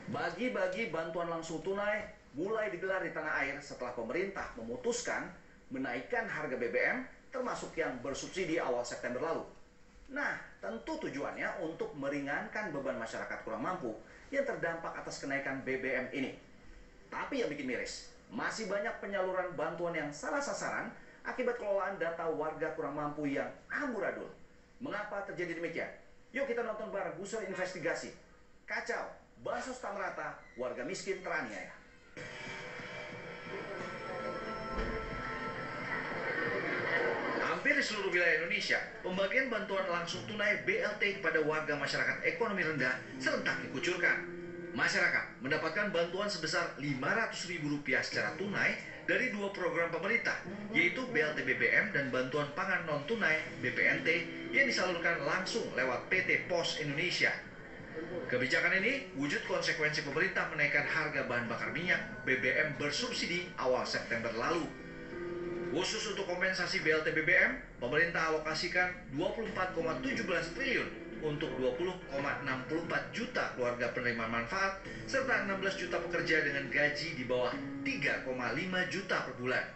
Bagi-bagi bantuan langsung tunai mulai digelar di tanah air setelah pemerintah memutuskan menaikkan harga BBM termasuk yang bersubsidi awal September lalu. Nah, tentu tujuannya untuk meringankan beban masyarakat kurang mampu yang terdampak atas kenaikan BBM ini. Tapi yang bikin miris, masih banyak penyaluran bantuan yang salah sasaran akibat kelolaan data warga kurang mampu yang amburadul. Mengapa terjadi demikian? Yuk kita nonton bareng busur investigasi. Kacau, bansos tak merata, warga miskin teraniaya. Hampir di seluruh wilayah Indonesia, pembagian bantuan langsung tunai BLT kepada warga masyarakat ekonomi rendah serentak dikucurkan. Masyarakat mendapatkan bantuan sebesar Rp500.000 secara tunai dari dua program pemerintah, yaitu BLT BBM dan Bantuan Pangan Non-Tunai BPNT yang disalurkan langsung lewat PT Pos Indonesia. Kebijakan ini wujud konsekuensi pemerintah menaikkan harga bahan bakar minyak BBM bersubsidi awal September lalu. Khusus untuk kompensasi BLT BBM, pemerintah alokasikan 24,17 triliun untuk 20,64 juta keluarga penerima manfaat serta 16 juta pekerja dengan gaji di bawah 3,5 juta per bulan.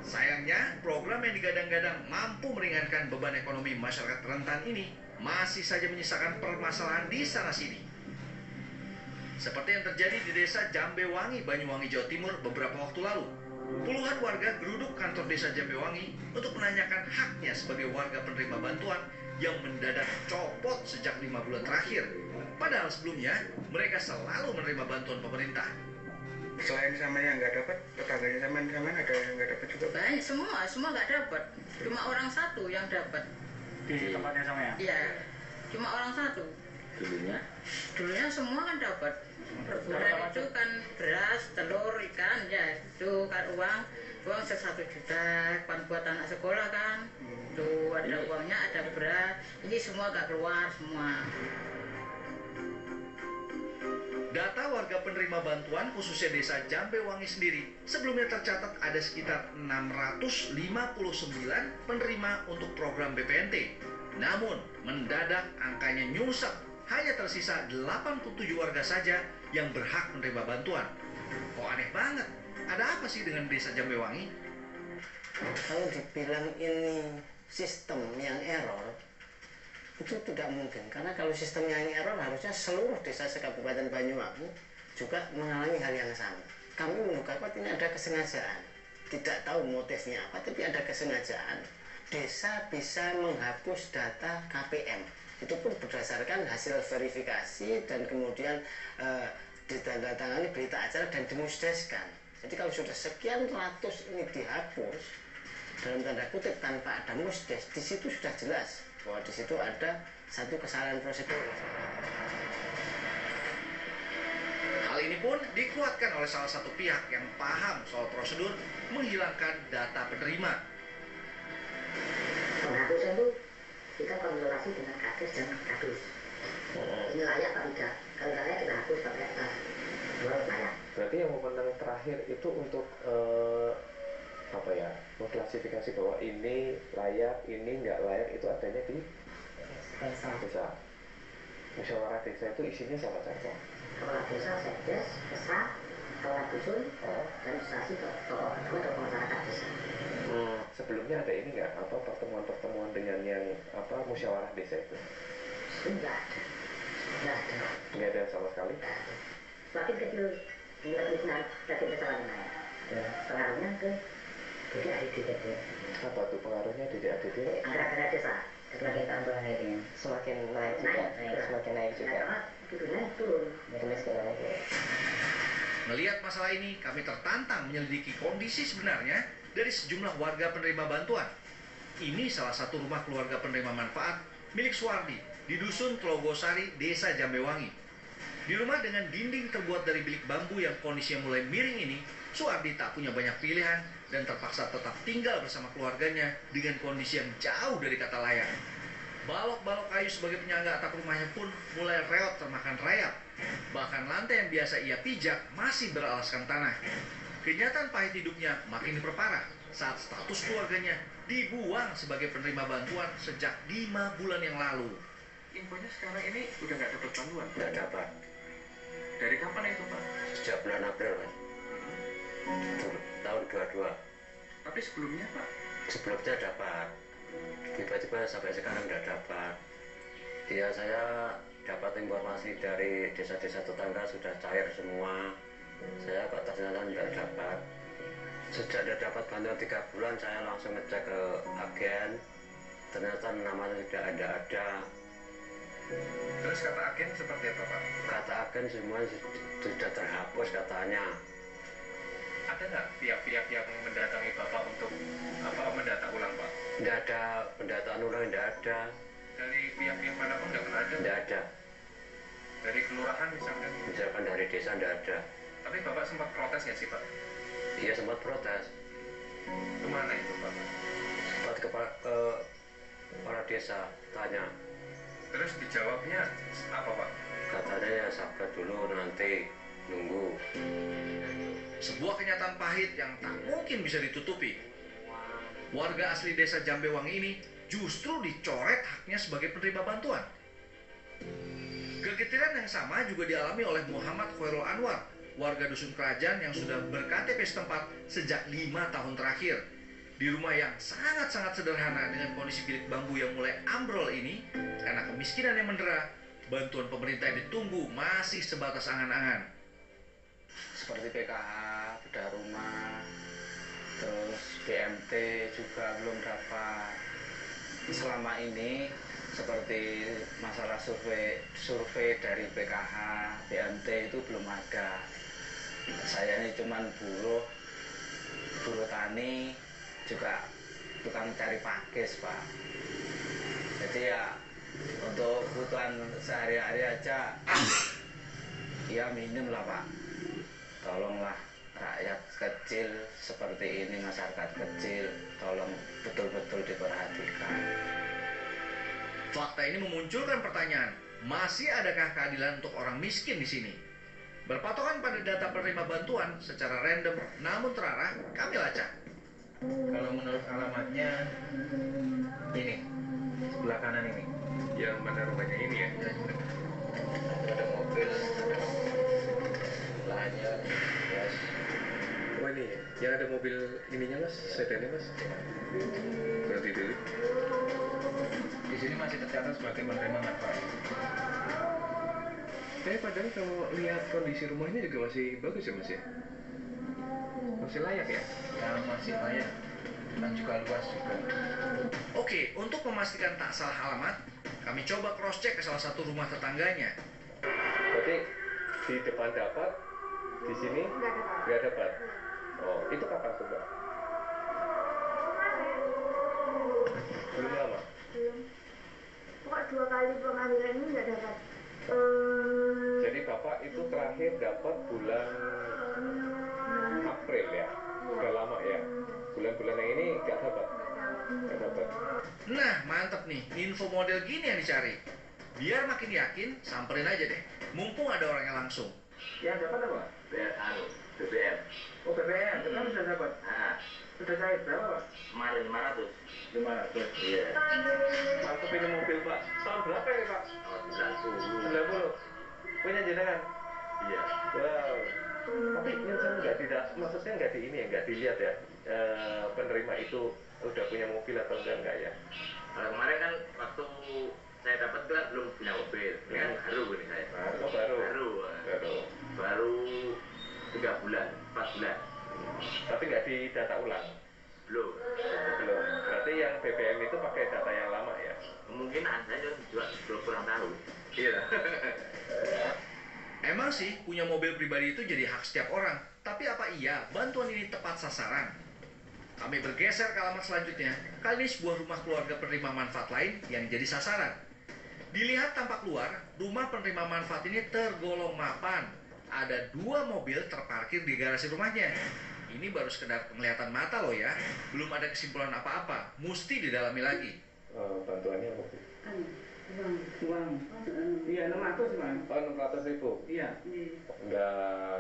Sayangnya, program yang digadang-gadang mampu meringankan beban ekonomi masyarakat rentan ini masih saja menyisakan permasalahan di sana-sini. Seperti yang terjadi di desa Jambewangi, Banyuwangi, Jawa Timur beberapa waktu lalu. Puluhan warga geruduk kantor desa Jambewangi untuk menanyakan haknya sebagai warga penerima bantuan yang mendadak copot sejak 5 bulan terakhir. Padahal sebelumnya, mereka selalu menerima bantuan pemerintah. Selain sama yang nggak dapat, tetangganya sama ada yang nggak dapat juga? Banyak, semua nggak dapat. Cuma orang satu yang dapat. Di tempatnya sama ya? Iya, cuma orang satu. Dulunya semua kan dapat. Bulan itu kan beras, telur, ikan, ya itu kan uang 1 juta, kan buat anak sekolah kan. Tuh ada uangnya, ada beras. Ini semua nggak keluar semua. Data warga penerima bantuan khususnya desa Jambewangi sendiri sebelumnya tercatat ada sekitar 659 penerima untuk program BPNT. Namun mendadak angkanya nyungsep, hanya tersisa 87 warga saja yang berhak menerima bantuan. Kok aneh banget? Ada apa sih dengan desa Jambewangi? Kalau dibilang ini sistem yang error, itu tidak mungkin, karena kalau sistemnya yang error harusnya seluruh desa sekabupaten Banyuwangi juga mengalami hal yang sama. Kami menduga ini ada kesengajaan, tidak tahu motifnya apa, tapi ada kesengajaan. Desa bisa menghapus data KPM, itu pun berdasarkan hasil verifikasi dan kemudian ditandatangani berita acara dan dimusdeskan. Jadi kalau sudah sekian ratus ini dihapus dalam tanda kutip tanpa ada musdes, di situ sudah jelas bahwa di situ ada satu kesalahan prosedur. Hal ini pun dikuatkan oleh salah satu pihak yang paham soal prosedur menghilangkan data penerima. Penghapusan itu kita konsultasi dengan Kades dan Kadus. Ini layak apa tidak? Kalau layak kita hapus pakai atas. Layak. Berarti yang memenang terakhir itu untuk mengklasifikasi bahwa ini layak, ini nggak layak, itu adanya di desa. Musyawarah desa itu isinya siapa saja? Kepala desa, sekdes, desa, kepala dusun, dan administrasi tokoh masyarakat desa. Sebelumnya ada ini nggak pertemuan-pertemuan dengan yang musyawarah desa itu? Nggak ada. Nggak ada sama sekali. Semakin kecil tingkat kemiskinan, semakin besar naik. Pengaruhnya ke DDADD. Apa tuh pengaruhnya DDADD? Anggaran desa semakin tambah naiknya. Semakin naik juga, semakin naik juga. Turun. Kemiskinan. Melihat masalah ini, kami tertantang menyelidiki kondisi sebenarnya dari sejumlah warga penerima bantuan. Ini salah satu rumah keluarga penerima manfaat milik Suwardi di Dusun Tlogosari, Desa Jambewangi. Di rumah dengan dinding terbuat dari bilik bambu yang kondisinya mulai miring ini, Suwardi tak punya banyak pilihan dan terpaksa tetap tinggal bersama keluarganya dengan kondisi yang jauh dari kata layak. Balok-balok kayu sebagai penyangga atap rumahnya pun mulai reot termakan rayap. Bahkan lantai yang biasa ia pijak masih beralaskan tanah. Kenyataan pahit hidupnya makin diperparah saat status keluarganya dibuang sebagai penerima bantuan sejak 5 bulan yang lalu. Infonya sekarang ini udah nggak dapat bantuan? Nggak dapat. Dari kapan itu Pak? Sejak bulan April Mas. Tahun 22. Tapi sebelumnya Pak? Sebelumnya dapat, tiba-tiba sampai sekarang tidak dapat. Ya saya dapat informasi dari desa-desa tetangga sudah cair semua. Saya kok ternyata tidak dapat. Sejak dia dapat bantuan 3 bulan, saya langsung ngecek ke agen. Ternyata namanya sudah ada. Terus kata agen seperti apa Pak? Kata agen semua sudah terhapus katanya. Ada nggak pihak-pihak yang mendatangi Bapak untuk mendata ulang Pak? Tidak ada pendataan ulang, tidak ada. Dari pihak-pihak manapun nggak pernah ada? Tidak ada. Dari kelurahan misalkan? Misalkan dari desa tidak ada. Tapi Bapak sempat protes nggak sih Pak? Iya sempat protes. Kemana itu Pak? Sempat ke kepala desa tanya. Terus dijawabnya apa Pak? Katanya ya sabar dulu, nanti nunggu. Sebuah kenyataan pahit yang tak mungkin bisa ditutupi. Warga asli desa Jambewangi ini justru dicoret haknya sebagai penerima bantuan. Kegetiran yang sama juga dialami oleh Muhammad Khairul Anwar, warga dusun Kerajaan yang sudah ber-KTP setempat sejak 5 tahun terakhir. Di rumah yang sangat-sangat sederhana dengan kondisi bilik bambu yang mulai ambrol ini, karena kemiskinan yang mendera, bantuan pemerintah yang ditunggu masih sebatas angan-angan. Seperti PKH, bedah rumah, terus BMT juga belum dapat. Selama ini seperti masalah survei dari PKH, BMT itu belum ada. Saya ini cuman buruh tani, juga tukang cari pakis Pak. Jadi ya untuk kebutuhan sehari-hari aja ya minim lah Pak. Tolonglah rakyat kecil seperti ini, masyarakat kecil, tolong betul-betul diperhatikan. Fakta ini memunculkan pertanyaan, masih adakah keadilan untuk orang miskin di sini? Berpatokan pada data penerima bantuan secara random namun terarah, kami lacak. Kalau menurut alamatnya ini, sebelah kanan ini. Yang mana rumahnya ini ya? Ada mobil, lahannya, yes. Oh ini ya? Yang ada mobil ininya Mas, sedannya Mas? Berarti dulu. Di sini masih tercatat sebagai penerima manfaat. Tapi padahal kalau lihat kondisi rumahnya juga masih bagus ya Mas ya? Masih layak ya? Ya masih layak. Dan juga luas juga. Oke, untuk memastikan tak salah alamat, kami coba cross-check ke salah satu rumah tetangganya. Berarti di depan dapat, di sini nggak dapat. Oh, itu kapan tuh Mbak? Belum lama? Belum. Pokok 2 kali pemanggilan ini nggak dapat. Jadi Bapak itu terakhir dapat bulan April ya? Udah lama ya? Bulan-bulan yang ini nggak dapat? Nggak dapat. Nah, mantep nih, info model gini yang dicari. Biar makin yakin, samperin aja deh. Mumpung ada orangnya langsung. Yang dapat apa? BBM. Oh BBM, kita sudah dapat. Nah, Sudah cair berapa Pak? kemarin 500. 500. Iya. Mantap ini mobil Pak. Tahun berapa ini Pak? 90. 90. Punya jenengan? Iya. Wow. Tapi yang nggak maksudnya nggak di ini ya, nggak dilihat ya penerima itu udah punya mobil atau enggak ya? Kalau kemarin kan waktu saya dapat kan belum punya mobil. Ini kan baru ini saya. Baru 3 bulan, 4 bulan. Tapi nggak didata ulang? Belum. Belum. Berarti yang BBM itu pakai data yang lama ya? Kemungkinan saya juga kurang tahu. Iya. Emang sih, punya mobil pribadi itu jadi hak setiap orang. Tapi apa iya bantuan ini tepat sasaran? Kami bergeser ke alamat selanjutnya. Kali ini sebuah rumah keluarga penerima manfaat lain yang jadi sasaran. Dilihat tampak luar, rumah penerima manfaat ini tergolong mapan. Ada 2 mobil terparkir di garasi rumahnya. Ini baru sekedar penglihatan mata loh ya. Belum ada kesimpulan apa-apa. Mesti didalami lagi. Bantuannya apa sih? Uang. Iya, 600 Bang. Oh, 600.000? Iya.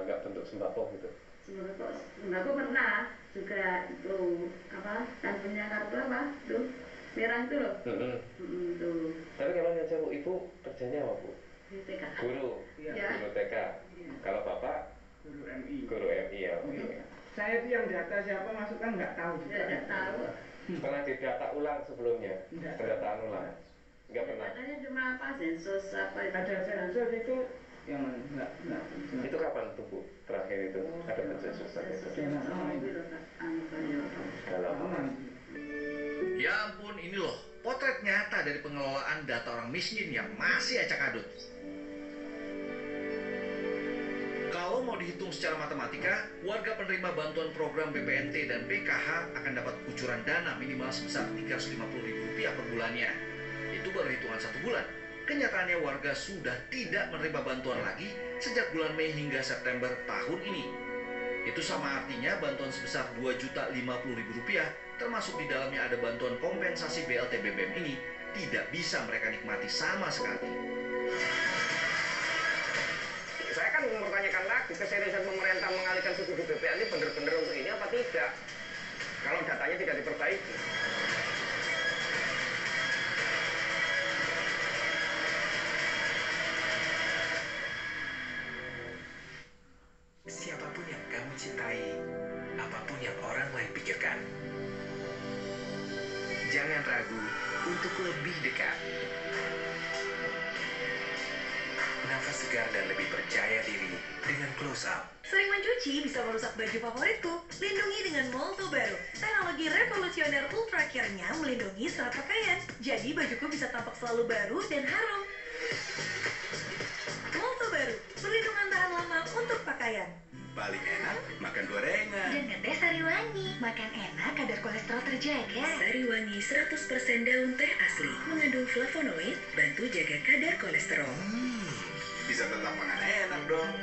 Nggak bentuk sembako gitu? Sembako pernah juga itu apa? Dan punya kartu apa? Tuh merah itu loh. Tuh. Tapi kalau nyasar Ibu kerjanya apa Bu? di TK. Guru, Iya. guru TK. Kalau Bapak Guru MI. guru MI ya. Iya. Saya itu yang data siapa masuk kan nggak tahu juga. Tidak tahu. Pernah didata ulang sebelumnya? Enggak. Pendataan ulang? Enggak pernah. Katanya cuma apa sensus apa itu. Ada sensus itu yang enggak. Itu kapan tuh Bu? Terakhir itu ada sensus itu. Dalam Ya ampun, ini loh potret nyata dari pengelolaan data orang miskin yang masih acak adut. Kalau mau dihitung secara matematika, warga penerima bantuan program BPNT dan PKH akan dapat kucuran dana minimal sebesar Rp350.000 per bulannya. Itu baru hitungan 1 bulan. Kenyataannya warga sudah tidak menerima bantuan lagi sejak bulan Mei hingga September tahun ini. Itu sama artinya bantuan sebesar Rp2.050.000, termasuk di dalamnya ada bantuan kompensasi BLT BBM ini, tidak bisa mereka nikmati sama sekali. Saya kan mempertanyakan lagi keseriusan pemerintah mengalihkan subsidi BPL ini benar-benar untuk ini apa tidak? Kalau datanya tidak diperbaiki. Siapapun yang kamu cintai, apapun yang orang lain pikirkan, jangan ragu untuk lebih dekat. Nafas segar dan lebih percaya diri dengan Close Up. Sering mencuci bisa merusak baju favoritku. Lindungi dengan Molto baru. Teknologi revolusioner Ultra Care-nya melindungi serat pakaian. Jadi bajuku bisa tampak selalu baru dan harum. Molto baru, perlindungan tahan lama untuk pakaian. Paling enak makan gorengan. Dengan teh Sariwangi, makan enak kadar kolesterol terjaga. Sariwangi 100% daun teh asli, mengandung flavonoid, bantu jaga kadar kolesterol. Bisa tetap makan enak dong.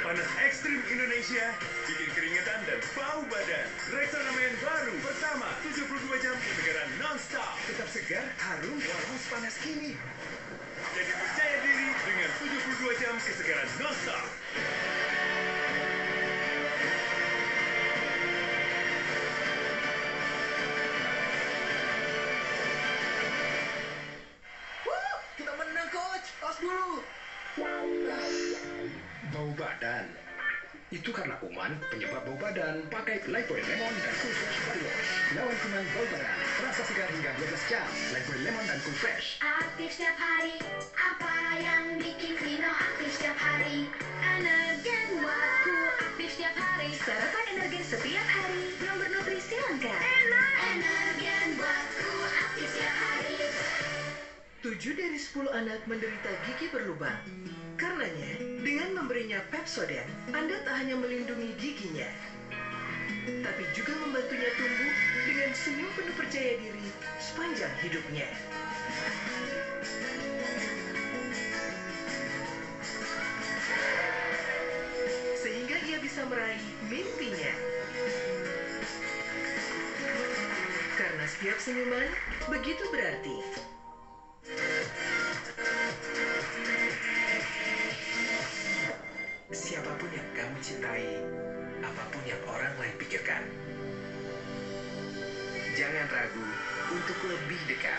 Panas ekstrim Indonesia bikin keringetan dan bau badan. Rexona Men baru pertama 72 jam kesegaran non-stop. Tetap segar, harum walau panas kini. Jadi percaya diri dengan 72 jam kesegaran non-stop. Kita menang, Coach. Tos dulu. Bau badan. Itu karena kuman penyebab bau badan. Pakai Lifebuoy Lemon dan Cool Fresh Body Wash. Lawan kuman bau badan. Terasa segar hingga 12 jam. Lifebuoy Lemon dan Cool Fresh. Aktif setiap hari. Apa yang bikin Vino aktif setiap hari? Energen buatku aktif setiap hari. Sarapan energen setiap hari yang bernutrisi lengkap. Enak. Energen buatku aktif setiap hari. 7 dari 10 anak menderita gigi berlubang. Karenanya, dengan memberinya Pepsodent, Anda tak hanya melindungi giginya, tapi juga membantunya tumbuh dengan senyum penuh percaya diri sepanjang hidupnya. Sehingga ia bisa meraih mimpinya. Karena setiap senyuman begitu berarti. Siapapun yang kamu cintai, apapun yang orang lain pikirkan, jangan ragu untuk lebih dekat.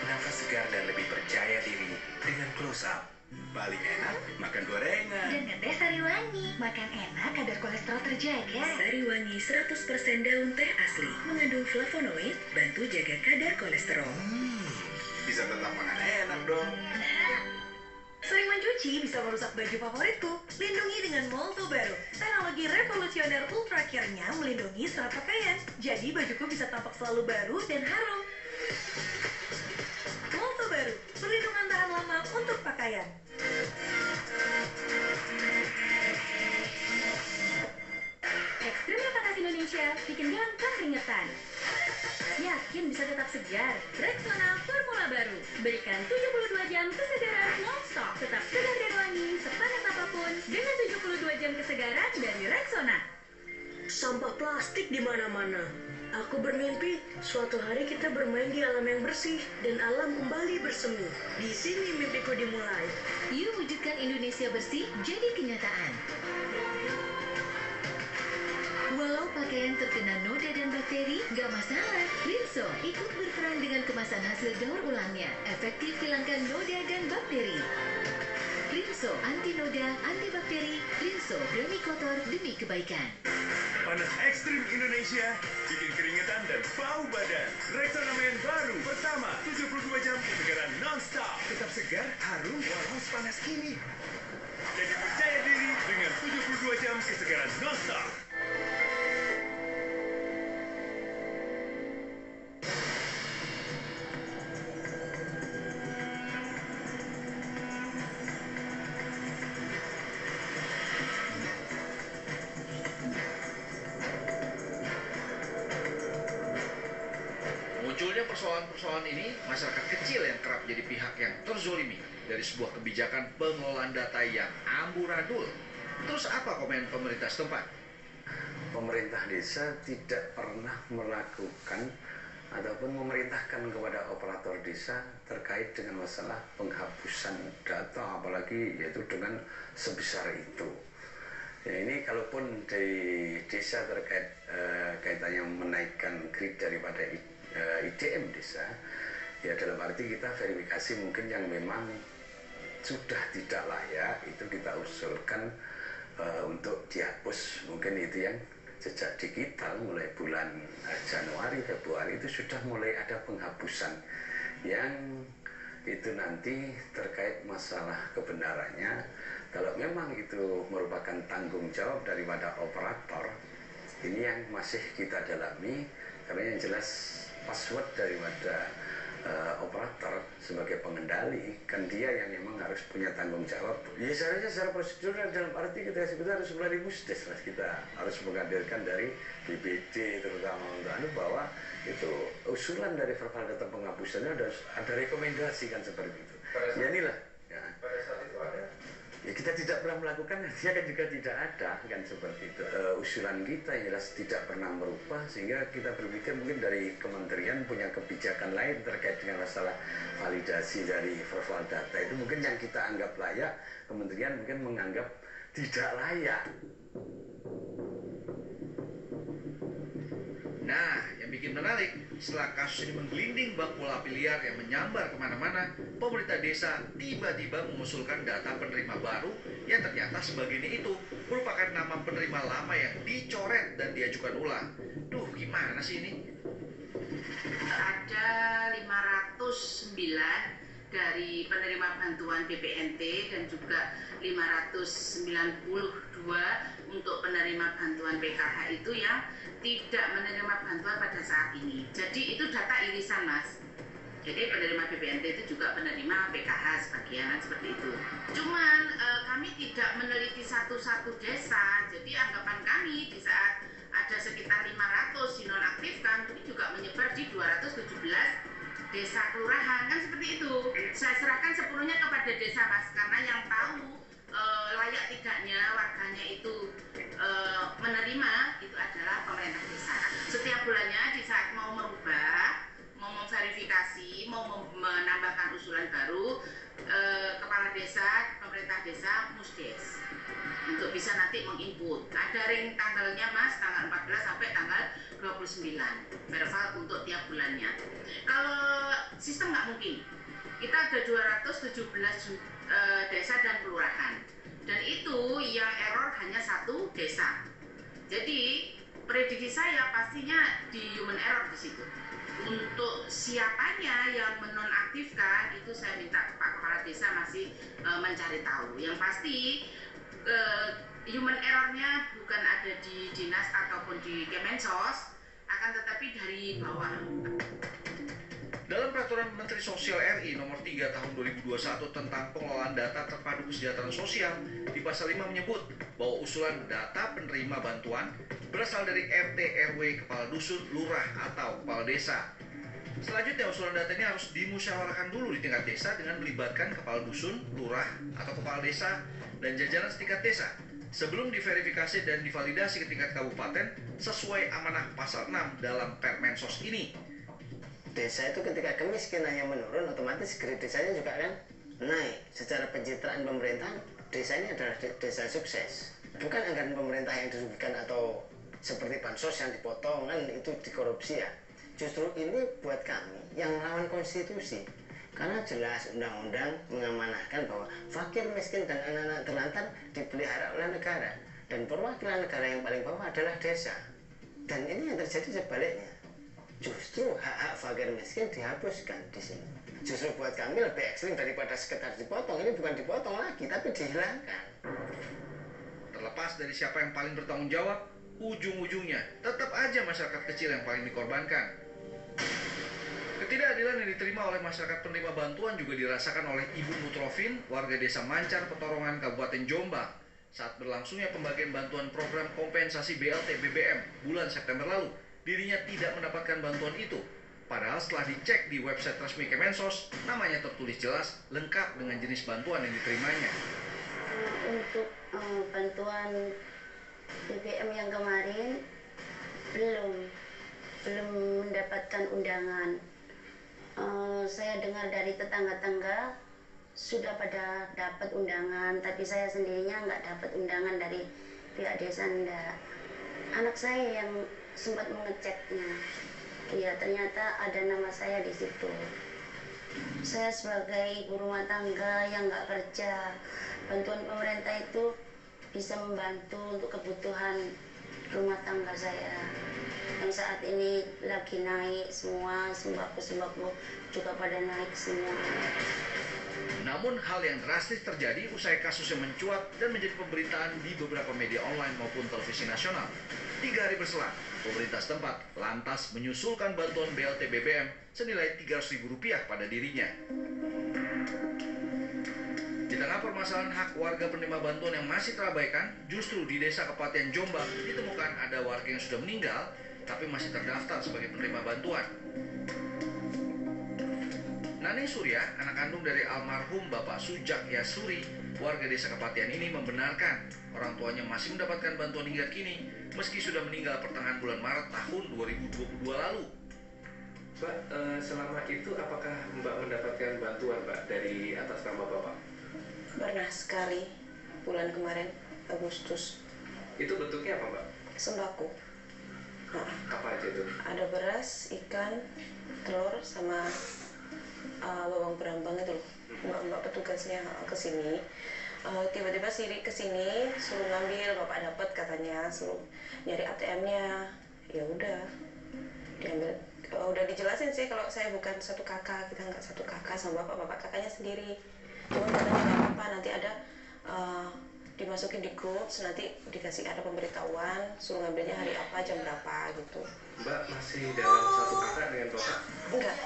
Nafas segar dan lebih percaya diri dengan Close Up. Paling enak makan gorengan. Dengan teh Sariwangi, makan enak kadar kolesterol terjaga. Sariwangi 100% daun teh asli, mengandung flavonoid, bantu jaga kadar kolesterol. Bisa tetap makan enak dong. Sering mencuci bisa merusak baju favoritku. Lindungi dengan Molto baru. Teknologi revolusioner Ultra Care-nya melindungi serat pakaian. Jadi bajuku bisa tampak selalu baru dan harum. Molto baru, perlindungan tahan lama untuk pakaian. Ekstrimnya panas Indonesia bikin gampang keringetan. Yakin bisa tetap segar? Rexona Formula baru. Berikan 72 jam kesegaran non-stop. Tetap segar dan wangi sepanas apapun dengan 72 jam kesegaran dari Rexona. Sampah plastik di mana-mana. Aku bermimpi suatu hari kita bermain di alam yang bersih dan alam kembali bersemi. Di sini mimpiku dimulai. Yuk wujudkan Indonesia bersih jadi kenyataan. Walau pakaian terkena noda dan bakteri, nggak masalah. Rinso ikut berperan dengan kemasan hasil daur ulangnya. Efektif hilangkan noda dan bakteri. Rinso anti noda, anti bakteri. Rinso demi kotor, demi kebaikan. Panas ekstrim Indonesia bikin keringetan dan bau badan. Rexona Men baru pertama 72 jam kesegaran non-stop. Tetap segar, harum walau panas kini. Jadi percaya diri dengan 72 jam kesegaran non-stop. Munculnya persoalan-persoalan ini, masyarakat kecil yang kerap jadi pihak yang terzolimi dari sebuah kebijakan pengelolaan data yang amburadul. Terus apa komen pemerintah setempat? Pemerintah desa tidak pernah melakukan ataupun memerintahkan kepada operator desa terkait dengan masalah penghapusan data, apalagi yaitu dengan sebesar itu. Ya, ini kalaupun di desa terkait kaitannya menaikkan grid daripada IDM desa, ya dalam arti kita verifikasi mungkin yang memang sudah tidak layak itu kita usulkan untuk dihapus. Mungkin itu yang sejak digital mulai bulan Januari, Februari itu sudah mulai ada penghapusan yang itu nanti terkait masalah kebenarannya. Kalau memang itu merupakan tanggung jawab daripada operator, ini yang masih kita dalami, karena yang jelas password daripada operator sebagai pengendali, kan dia yang memang harus punya tanggung jawab. Ya seharusnya secara prosedur dalam arti kita sebetulnya harus melalui musdes, mas, kita harus menghadirkan dari BPD terutama untuk bahwa itu usulan dari verbal data penghapusannya ada rekomendasi kan seperti itu. Ya inilah. Ya. Pada saat itu ada. Ya kita tidak pernah melakukan, dia kan juga tidak ada kan seperti itu. Usulan kita jelas tidak pernah merubah, sehingga kita berpikir mungkin dari kementerian punya kebijakan lain terkait dengan masalah validasi dari verbal data itu mungkin yang kita anggap layak, kementerian mungkin menganggap tidak layak. Nah, yang bikin menarik, setelah kasus ini menggelinding bak bola biliar yang menyambar kemana-mana, pemerintah desa tiba-tiba mengusulkan data penerima baru yang ternyata sebagiannya itu merupakan nama penerima lama yang dicoret dan diajukan ulang. Duh, gimana sih ini? Ada 509 dari penerima bantuan BPNT dan juga 592 untuk penerima bantuan PKH itu yang tidak menerima bantuan pada saat ini. Jadi itu data irisan, Mas. Jadi penerima BPNT itu juga penerima PKH sebagian seperti itu. Cuman kami tidak meneliti satu-satu desa. Jadi anggapan kami di saat ada sekitar 500 dinonaktifkan, ini juga menyebar di 217 desa kelurahan, kan seperti itu. Saya serahkan sepenuhnya kepada desa, Mas, karena yang tahu layak tidaknya warganya itu menerima itu adalah pemerintah desa. Setiap bulannya di saat mau merubah, mau memverifikasi, mau menambahkan usulan baru, kepala desa, pemerintah desa, musdes untuk bisa nanti menginput. Ada ring tanggalnya, Mas, tanggal 14 sampai tanggal 29 verbal untuk tiap bulannya. Kalau sistem nggak mungkin, kita ada 217 desa dan kelurahan, dan itu yang error hanya satu desa. Jadi prediksi saya pastinya di human error di situ. Untuk siapanya yang menonaktifkan itu saya minta Pak Kepala Desa masih mencari tahu. Yang pasti human errornya bukan ada di dinas ataupun di Kemensos, akan tetapi dari bawah. Dalam Peraturan Menteri Sosial RI Nomor 3 Tahun 2021 tentang pengelolaan data terpadu kesejahteraan sosial, di pasal 5 menyebut bahwa usulan data penerima bantuan berasal dari RT, RW, kepala dusun, lurah, atau kepala desa. Selanjutnya, usulan data ini harus dimusyawarahkan dulu di tingkat desa dengan melibatkan kepala dusun, lurah, atau kepala desa, dan jajaran setingkat desa sebelum diverifikasi dan divalidasi ke tingkat kabupaten sesuai amanah pasal 6 dalam Permensos ini. Desa itu ketika kemiskinannya menurun, otomatis grade desanya juga kan naik. Secara pencitraan pemerintah, desa ini adalah desa sukses. Bukan anggaran pemerintah yang dirugikan atau seperti bansos yang dipotong kan itu dikorupsi ya. Justru ini buat kami yang melawan konstitusi. Karena jelas undang-undang mengamanahkan bahwa fakir, miskin, dan anak-anak terlantar dipelihara oleh negara. Dan perwakilan negara yang paling bawah adalah desa. Dan ini yang terjadi sebaliknya. Justru hak-hak fakir miskin dihapuskan di sini. Justru buat kami lebih ekstrim daripada sekedar dipotong. Ini bukan dipotong lagi, tapi dihilangkan. Terlepas dari siapa yang paling bertanggung jawab, ujung-ujungnya tetap aja masyarakat kecil yang paling dikorbankan. Ketidakadilan yang diterima oleh masyarakat penerima bantuan juga dirasakan oleh Ibu Mutrofin, warga desa Mancar, Petorongan, Kabupaten Jombang, saat berlangsungnya pembagian bantuan program kompensasi BLT BBM bulan September lalu. Dirinya tidak mendapatkan bantuan itu. Padahal setelah dicek di website resmi Kemensos, namanya tertulis jelas, lengkap dengan jenis bantuan yang diterimanya. Untuk bantuan BBM yang kemarin belum mendapatkan undangan. Saya dengar dari tetangga-tangga sudah pada dapat undangan, tapi saya sendirinya nggak dapat undangan dari pihak desa. Enggak. Anak saya yang sempat mengeceknya, ya ternyata ada nama saya di situ. Saya sebagai ibu rumah tangga yang nggak kerja, bantuan pemerintah itu bisa membantu untuk kebutuhan rumah tangga saya yang saat ini lagi naik semua, sembako juga pada naik semua. Namun hal yang drastis terjadi usai kasusnya mencuat dan menjadi pemberitaan di beberapa media online maupun televisi nasional. 3 hari berselang, pemerintah setempat lantas menyusulkan bantuan BLT BBM senilai Rp300.000 pada dirinya. Di tengah permasalahan hak warga penerima bantuan yang masih terabaikan, justru di desa Kepatihan Jombang ditemukan ada warga yang sudah meninggal tapi masih terdaftar sebagai penerima bantuan. Nani Surya, anak kandung dari almarhum Bapak Sujak Yasuri, warga desa Kepatihan ini membenarkan orang tuanya masih mendapatkan bantuan hingga kini, meski sudah meninggal pertengahan bulan Maret tahun 2022 lalu. Mbak, selama itu apakah Mbak mendapatkan bantuan Mbak dari atas nama Bapak? Pernah sekali, bulan kemarin, Agustus. Itu bentuknya apa Mbak? Sembako. Apa aja itu? Ada beras, ikan, telur, sama bawang berambang itu loh. Mbak petugasnya ke sini. Tiba-tiba sirik ke sini, suruh ngambil, Bapak dapat katanya, suruh nyari ATM-nya. Ya udah, diambil. Udah dijelasin sih kalau saya bukan satu kakak, kita nggak satu kakak sama bapak kakaknya sendiri. Cuma katanya nggak apa-apa, nanti ada dimasukin di grup, nanti dikasih ada pemberitahuan, suruh ngambilnya hari apa, jam berapa gitu. Mbak masih dalam satu kakak dengan bapak? Enggak,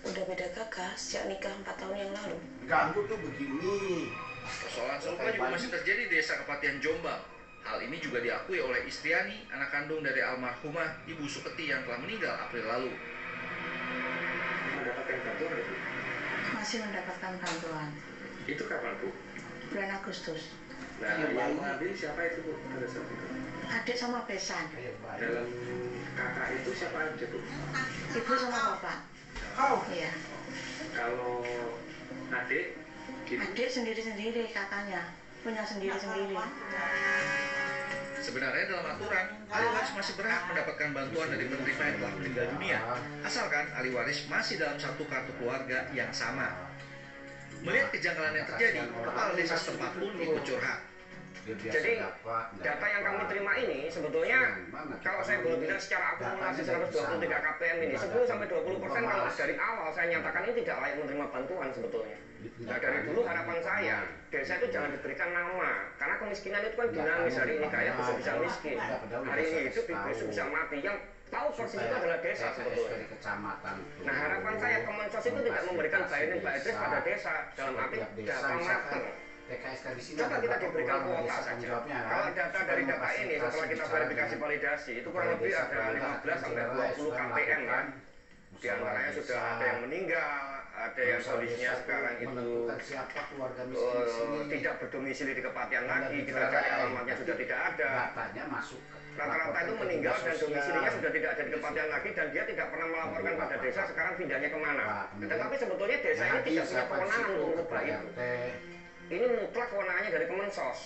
udah beda kakak sejak nikah 4 tahun yang lalu. Ganggu tuh begini. Persoalan serupa juga masih terjadi di desa Kepatihan Jombang. Hal ini juga diakui oleh Istriani, anak kandung dari almarhumah Ibu Suketi yang telah meninggal April lalu. Mendapatkan bantuan Bu? Masih mendapatkan bantuan. Itu kapan Bu? Bulan Agustus. Nah, yang mengambil siapa itu Bu pada saat itu? Adik sama besan. Dalam kakak itu siapa aja Bu? Ibu sama bapak. Iya. Kalau adik? Adik sendiri-sendiri kakaknya, punya sendiri-sendiri. Sebenarnya dalam aturan, ahli waris masih berhak mendapatkan bantuan dari penerima yang telah meninggal dunia, asalkan ahli waris masih dalam satu kartu keluarga yang sama. Melihat kejanggalan yang terjadi, kepala desa setempat pun ikut curhat. Jadi data yang kami terima ini sebetulnya kalau saya boleh bilang secara akumulasi 123 KPM ini 10-20% kalau dari awal saya nyatakan ini tidak layak menerima bantuan sebetulnya. Nah dari dulu harapan saya desa itu jangan diberikan nama karena kemiskinan itu kan dinamis, hari ini kaya besok bisa miskin, hari ini hidup besok bisa mati. Yang tahu persis itu adalah desa sebetulnya. Nah harapan saya Kemensos itu tidak memberikan bayaran Pak Idris pada desa dalam arti data matang. Coba kita diberikan kuota saja. Kalau data dari data ini setelah kita verifikasi validasi itu kurang lebih ada 15-20 KPM kan. Di antaranya sudah ada yang meninggal, ada yang kondisinya sekarang itu tidak berdomisili di Kepatihan lagi, kita cari alamatnya sudah tidak ada. Rata-rata itu meninggal dan domisilinya sudah tidak ada di Kepatihan lagi dan dia tidak pernah melaporkan pada desa sekarang pindahnya kemana. Tetapi sebetulnya desa ini tidak punya kewenangan untuk mengubah itu. Ini mutlak kewenangannya dari Kemensos.